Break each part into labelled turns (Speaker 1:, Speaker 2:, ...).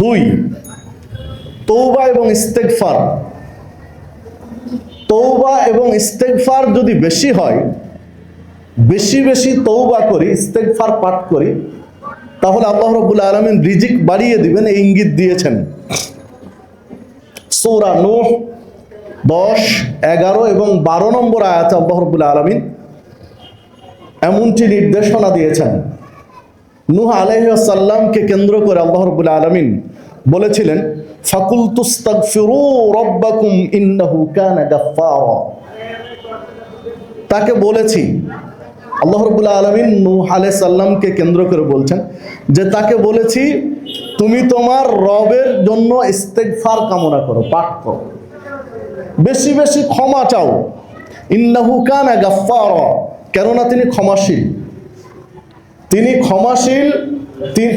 Speaker 1: দুই, তওবা এবং ইস্তেগফার। তওবা এবং ইস্তেগফার যদি বেশি হয়, বেশি বেশি তওবা করি, ইস্তেগফার পাঠ করি, তাহলে আল্লাহ রাব্বুল আলামিন রিজিক বাড়িয়ে দিবেন, এই ইঙ্গিত দিয়েছেন। সূরা নূহ 10, 11 এবং 12 নম্বর আয়াতে আল্লাহ রাব্বুল আলামিন এমনটি নির্দেশনা দিয়েছেন। নূহ আলাইহিস সালামকে কেন্দ্র করে আল্লাহ রাব্বুল আলামিন বলেছিলেন, ফাকুলতুস্তাগফিরু রাব্বাকুম ইন্নাহু কানা গাফফারা। তাকে বলেছি, আল্লাহ রাব্বুল আলামিন নূহ আলাইহিস সালামকে কেন্দ্র করে বলছেন যে তাকে বলেছি তুমি তোমার রবের জন্য ইস্তেগফার কামনা করো, পাঠ করো, বেশি বেশি ক্ষমা চাও। ইন্নাহু কানা গাফফারা, কেননা তিনি ক্ষমাশীল, তিনি ক্ষমাশীল।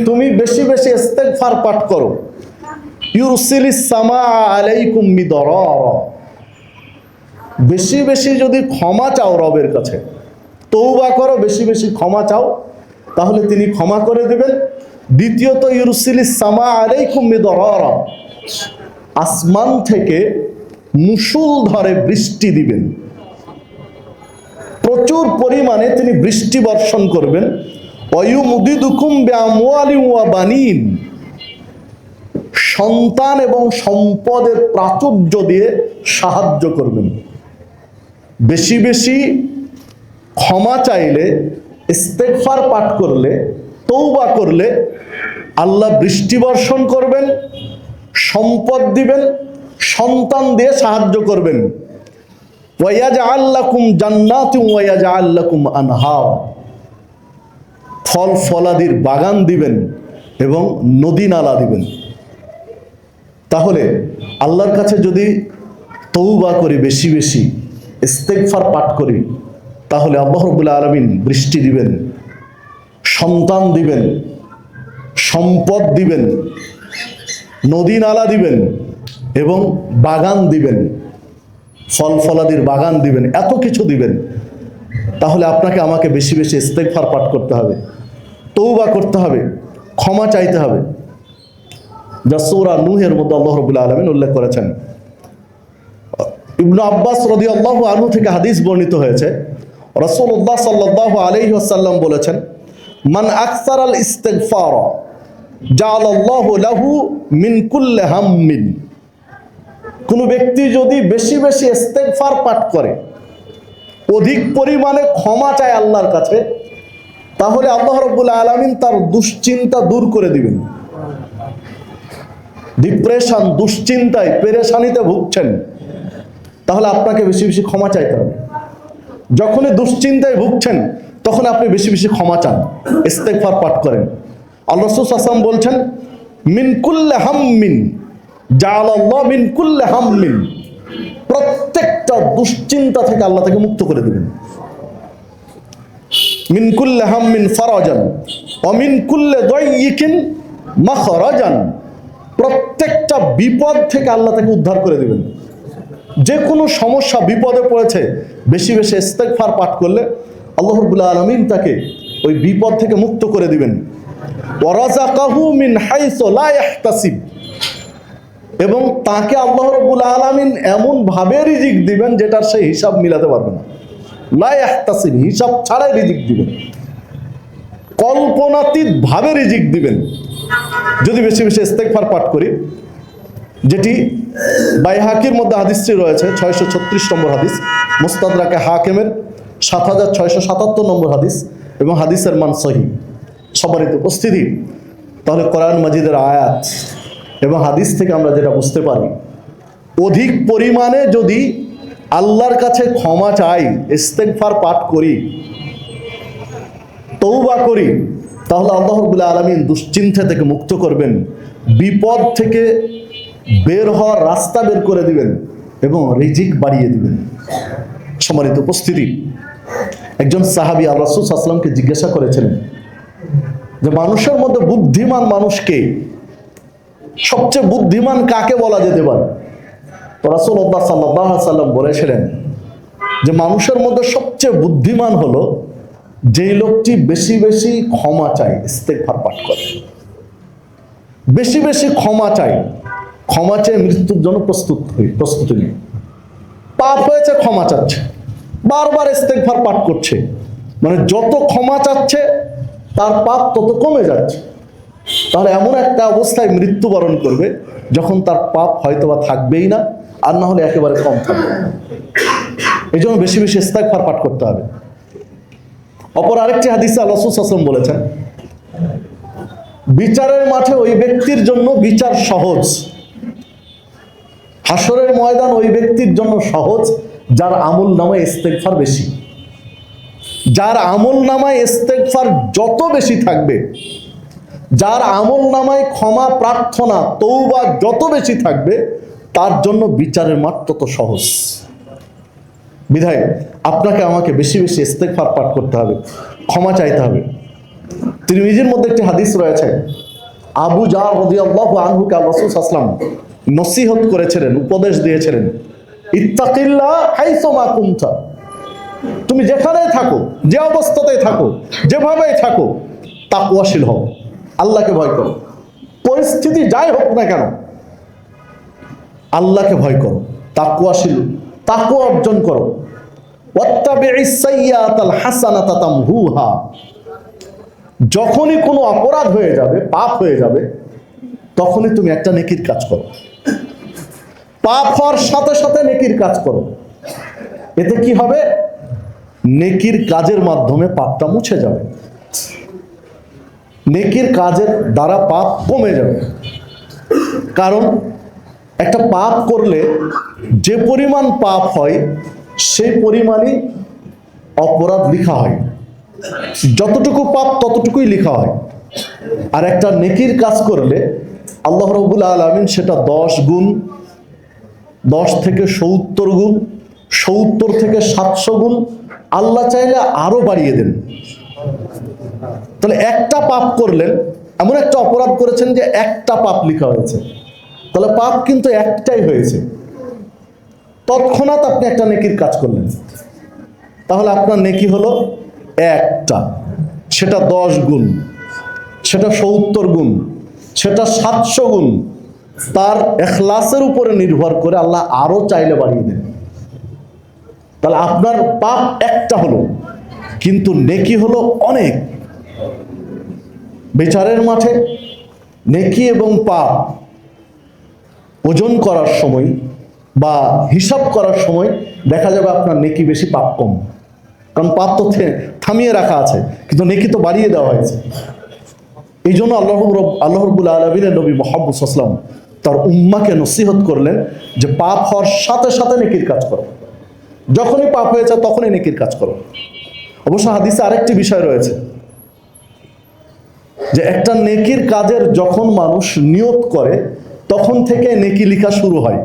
Speaker 1: তুমি বেশি বেশি ইস্তেগফার পাঠ করো। ইউরসিলিস সামা আলাইকুম মিদরারা, বেশি বেশি যদি ক্ষমা চাও রবের কাছে, তওবা করো, বেশি বেশি ক্ষমা চাও, তাহলে তিনি ক্ষমা করে দেবেন। দ্বিতীয়ত, ইউরসিলিস সামা আলাইকুম মিদরারা, আসমান থেকে মুষলধারে বৃষ্টি দিবেন, প্রচুর পরিমাণে তিনি বৃষ্টি বর্ষণ করবেন। ওয়ায়ুমদিদুকুম বিআমওয়ালিন ওয়া বানিন, সন্তান এবং সম্পদের প্রাচুর্য দিয়ে সাহায্য করবেন। বেশি বেশি ক্ষমা চাইলে, ইস্তেগফার পাঠ করলে, তওবা করলে আল্লাহ বৃষ্টি বর্ষণ করবেন, সম্পদ দিবেন, সন্তান দিয়ে সাহায্য করবেন। ওয়ায়াজআল লাকুম জান্নাতিন ওয়ায়াজআল লাকুম আনহার, ফল ফলাদির বাগান দিবেন এবং নদী নালা দিবেন। তাহলে আল্লাহর কাছে যদি তওবা করি, বেশি বেশি ইস্তেগফার পাঠ করি, তাহলে আল্লাহ রাব্বুল আলামিন বৃষ্টি দিবেন, সন্তান দিবেন, সম্পদ দিবেন, নদী নালা দিবেন এবং বাগান দিবেন, ফল ফলাদির বাগান দিবেন, এত কিছু দিবেন। তাহলে আপনাকে আমাকে বেশি বেশি ইস্তেগফার পাঠ করতে হবে, তওবা করতে হবে, ক্ষমা চাইতে হবে, যা সূরা নূহের মধ্যে আল্লাহ রাব্বুল আলামিন উল্লেখ করেছেন। ইবনে আব্বাস রাদিয়াল্লাহু আনহু থেকে হাদিস বর্ণিত হয়েছে, রাসূলুল্লাহ সাল্লাল্লাহু আলাইহি ওয়াসাল্লাম বলেছেন, মান আকসারাল ইস্তিগফার জাআলাল্লাহু লাহু মিন কুল্লি হাম্মিন, কোন ব্যক্তি যদি বেশি বেশি ইস্তেগফার পাঠ করে, অধিক পরিমাণে ক্ষমা চায় আল্লাহর কাছে, তাহলে আল্লাহ রাব্বুল আলামিন তার দুশ্চিন্তা দূর করে দিবেন। ডিপ্রেশন, দুশ্চিন্তায়, পেরেশানিতে ভুগছেন, তাহলে আপনাকে বেশি বেশি ক্ষমা চাইতে হবে। যখনই দুশ্চিন্তায় ভুগছেন, তখন আপনি বেশি বেশি ক্ষমা চান, ইস্তেগফার পাঠ করেন। আল্লাহ রাসূল সাল্লাল্লাহু আলাইহি ওয়াসাল্লাম বলছেন, মিন কুল্লি হাম্মিন জাআলাল্লাহু মিন কুল্লি হাম্মিন, প্রত্যেকটা দুশ্চিন্তা থেকে আল্লাহ তাকে মুক্ত করে দিবেন। মিন কুল্লি হাম্মিন ফারাজান ওয়া মিন কুল্লি দাইয়িকিন মাখরাজান, প্রত্যেকটা বিপদ থেকে আল্লাহ তাকে উদ্ধার করে দিবেন। যে কোনো সমস্যা, বিপদে পড়েছে, বেশি বেশি ইস্তেগফার পাঠ করলে আল্লাহ রাব্বুল আলামিন তাকে ওই বিপদ থেকে মুক্ত করে দিবেন। ওয়া রাযাকাহু মিন হাইসু লা ইয়াহতাসিব, এবং তাকে আল্লাহ রাব্বুল আলামিন এমন ভাবে রিজিক দিবেন যেটার সে হিসাব মিলাতে পারবে না। লা ইয়াহতাসিব, হিসাব ছাড়াই রিজিক দিবেন, কল্পনাতীত ভাবে রিজিক দিবেন যদি বেশি বেশি ইস্তেগফার পাঠ করি। যেটি বাইহাকির মধ্যে হাদিসটি রয়েছে, 636 নম্বর হাদিস, মুস্তাদরাকে হাকিমের 7677 নম্বর হাদিস, এবং হাদিসের মান সহিহ। সবারই উপস্থিতি। তাহলে কোরআন মাজিদের আয়াত এবং হাদিস থেকে আমরা যেটা বুঝতে পারি, অধিক পরিমাণে যদি আল্লাহর কাছে ক্ষমা চাই, ইস্তেগফার পাঠ করি, তওবা করি, তাহলে আল্লাহ রাব্বুল আলামিন দুশ্চিন্তা থেকে মুক্ত করবেন, বিপদ থেকে বের হওয়ার রাস্তা বের করে দিবেন এবং রিজিক বাড়িয়ে দিবেন। সম্মানিত উপস্থিতি, একজন সাহাবী আল্লাহ রাসূল সাল্লাল্লাহু আলাইহি ওয়াসাল্লামকে জিজ্ঞাসা করেছিলেন যে মানুষের মধ্যে বুদ্ধিমান মানুষকে, সবচেয়ে বুদ্ধিমান কাকে বলা যেতে পারে? তো রাসূলুল্লাহ সাল্লাল্লাহু আলাইহি ওয়াসাল্লাম বলেছিলেন যে মানুষের মধ্যে সবচেয়ে বুদ্ধিমান হলো যেই লোকটি বেশি বেশি ক্ষমা চায়, ইস্তেগফার পাঠ করে। বেশি বেশি ক্ষমা চাই, ক্ষমা চেয়ে মৃত্যুর জন্য প্রস্তুতি নেই। পাপ হয়েছে ক্ষমা চাচ্ছে, বারবার ইস্তেগফার পাঠ করছে, মানে যত ক্ষমা চাচ্ছে তার পাপ তত কমে যাচ্ছে। তাহলে এমন একটা অবস্থায় মৃত্যুবরণ করবে যখন তার পাপ হয়তোবা থাকবেই না, আর না হলে একেবারে কম থাকবে। এই জন্য বেশি বেশি ইস্তেগফার পাঠ করতে হবে। অপর আরেকটি হাদিসে আল্লাহ রাসূল সাল্লাল্লাহু আলাইহি ওয়াসাল্লাম বলেছেন, বিচারের মাঠে ওই ব্যক্তির জন্য বিচার সহজ, হাসরের ময়দান ওই ব্যক্তির জন্য সহজ যার আমল নামায় ইস্তেগফার বেশি। যার আমল নামায় ইস্তেগফার যত বেশি থাকবে, যার আমল নামায় ক্ষমা প্রার্থনা তওবা যত বেশি থাকবে, তার জন্য বিচারের মাঠ তত সহজ। বিধায় আপনাকে আমাকে বেশি বেশি ইস্তেগফার পাঠ করতে হবে, ক্ষমা চাইতে হবে। তিরমিজির মধ্যে একটি হাদিস রয়েছে, আবু জার রাদিয়াল্লাহু আনহুকে রাসূল সাল্লাল্লাহু আলাইহি ওয়াসাল্লাম নসিহত করেছিলেন, উপদেশ দিয়েছিলেন, ইত্তাকিল্লাহ হাইসুমা কুনতা, তুমি যেখানেই থাকো, যে অবস্থাতেই থাকো, যেভাবেই থাকো, তাকওয়াশীল হও, আল্লাহকে ভয় করো। পরিস্থিতি যাই হোক না কেন আল্লাহকে ভয় করো, তাকওয়াশীল, তাকওয়া অর্জন করো। ওয়াত্তাবিইস সাইয়্যাতাল হাসানাতা তামহুহা, যখনই কোনো অপরাধ হয়ে যাবে, পাপ হয়ে যাবে, তখনই তুমি একটা নেকির কাজ করো। পাপ হওয়ার সাথে সাথে নেকির কাজ করো। এতে কি হবে? নেকির কাজের মাধ্যমে পাপটা মুছে যাবে, নেকির কাজের দ্বারা পাপ কমে যাবে। কারণ একটা পাপ করলে যে পরিমাণ পাপ হয় সেই পরিমাণই অপরাধ লেখা হয়, যতটুকু পাপ ততটুকুই লেখা হয়। আর একটা নেকির কাজ করলে আল্লাহ রাব্বুল আলামিন সেটা 10 গুণ, 10 থেকে 70 গুণ, 70 থেকে 700 গুণ, আল্লাহ চাইলে আরো বাড়িয়ে দেন। তাহলে একটা পাপ করলেন, এমন একটা অপরাধ করেছেন যে একটা পাপ লেখা হয়েছে, তাহলে পাপ কিন্তু একটাই হয়েছে, তৎক্ষণাৎ আপনি একটা নেকির কাজ করলেন, তাহলে আপনার নেকি হলো একটা, সেটা 10 গুণ, সেটা 70 গুণ, সেটা 700 গুণ। তার ইখলাসের উপরে নির্ভর করে আল্লাহ আরো চাইলে বাড়িয়ে দেন। তাহলে আপনার পাপ একটা হলো, কিন্তু নেকি হলো অনেক। বিচারের মাঠে নেকি এবং পাপ ওজন করার সময় বা হিসাব করার সময় দেখা যাবে আপনার নেকি বেশি, পাপ কম। কারণ পাপ তো থামিয়ে রাখা আছে, কিন্তু নেকি তো বাড়িয়ে দেওয়া হয়েছে। এই জন্য আল্লাহ রাব্বুল আলামিনের নবী মুহাম্মদ সাল্লাল্লাহু আলাইহি ওয়াসাল্লাম তার উম্মাহকে নসিহত করলেন যে পাপ হওয়ার সাথে সাথে নেকির কাজ করো, যখনই পাপ হয়েছে তখনই নেকির কাজ করো। অবশ্য হাদিসে আরেকটি বিষয় রয়েছে যে একটা নেকির কাজের যখন মানুষ নিয়ত করে তখন থেকে নেকি লেখা শুরু হয়।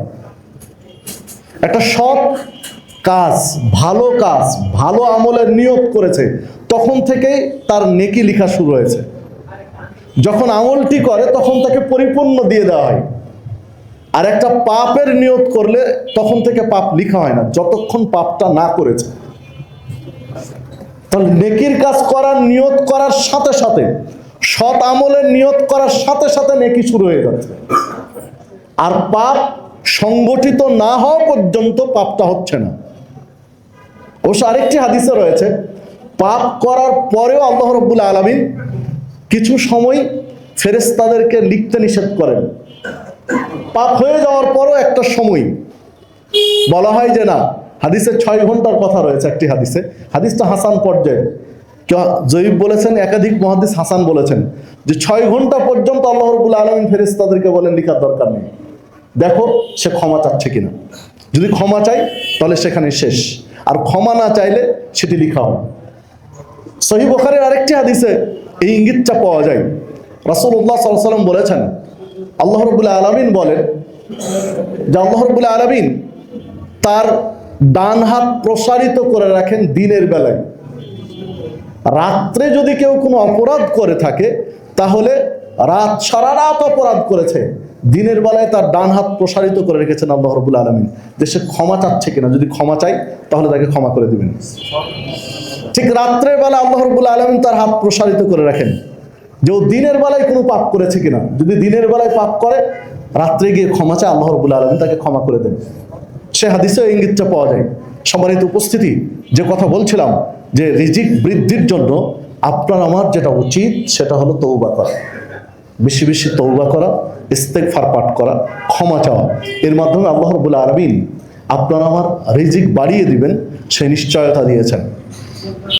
Speaker 1: একটা সৎ কাজ, ভালো কাজ, ভালো আমলের নিয়ত করেছে তখন থেকেই তার নেকি লেখা শুরু হয়েছে। যখন আমলটি করে তখন তাকে পরিপূর্ণ দিয়ে দেওয়া হয়। আর একটা পাপের নিয়ত করলে তখন থেকে পাপ লেখা হয় না, যতক্ষণ পাপটা না করেছে। তাহলে নেকির কাজ করার নিয়ত করার সাথে সাথে, সৎ আমলের নিয়ত করার সাথে সাথে নেকি শুরু হয়ে যাচ্ছে। আর পাপ সংগঠিত না হওয়া পর্যন্ত পাপটা হচ্ছে না। অবশ্য আরেকটি হাদিসে রয়েছে, পাপ করার পরেও আল্লাহ রাব্বুল আলামিন কিছু সময় ফেরেশতাদেরকে লিখতে নিষেধ করেন। পাপ হয়ে যাওয়ার পরও একটা সময় বলা হয় যে না, হাদিসে 6 ঘন্টার কথা রয়েছে একটি হাদিসে, হাদিসটা হাসান পর্যায়ে, জয়ীব বলেছেন, একাধিক মুহাদ্দিস হাসান বলেছেন যে 6 ঘন্টা পর্যন্ত আল্লাহ রাব্বুল আলামিন ফেরেশতাদেরকে বলেন লিখার দরকার নেই, দেখো সে ক্ষমা চাচ্ছে কিনা। যদি ক্ষমা চাই তাহলে সেখানে শেষ, আর ক্ষমা না চাইলে সেটি লিখা হয়। সহিহ বুখারীর আরেকটি হাদিসে এই ইঙ্গিতটা পাওয়া যায়। রাসূলুল্লাহ সাল্লাল্লাহু আলাইহি ওয়াসাল্লাম বলেছেন, আল্লাহ রাব্বুল আলামিন বলেন যে আল্লাহ রাব্বুল আলামিন তার ডান হাত প্রসারিত করে রাখেন দিনের বেলায়। রাত্রে যদি কেউ কোনো অপরাধ করে থাকে তাহলে সারা রাত অপরাধ করেছে, দিনের বেলায় তার ডান হাত প্রসারিত করে রেখেছেন আল্লাহ রাব্বুল আলামিন, যে সে ক্ষমা চাচ্ছে কিনা, যদি ক্ষমা চাই তাহলে তাকে ক্ষমা করে দিবেন। ঠিক রাত্রের বেলা আল্লাহ রাব্বুল আলামিন তার হাত প্রসারিত করে রাখেন, যে ও দিনের বেলায় কোনো পাপ করেছে কিনা। যদি দিনের বেলায় পাপ করে, রাত্রে গিয়ে ক্ষমা চায়, আল্লাহ রাব্বুল আলামিন তাকে ক্ষমা করে দেন। সে হাদিসেও ইঙ্গিতটা পাওয়া যায়। সম্মানিত উপস্থিতি, যে কথা বলছিলাম যে রিজিক বৃদ্ধির জন্য আপনার আমার যেটা উচিত সেটা হলো তওবা করা, বেশি বেশি তওবা করা, ইস্তেগফার পাঠ করা, ক্ষমা চাওয়া। এর মাধ্যমে আল্লাহ রাব্বুল আলামিন আপনার আমার রিজিক বাড়িয়ে দিবেন, সেই নিশ্চয়তা দিয়েছেন।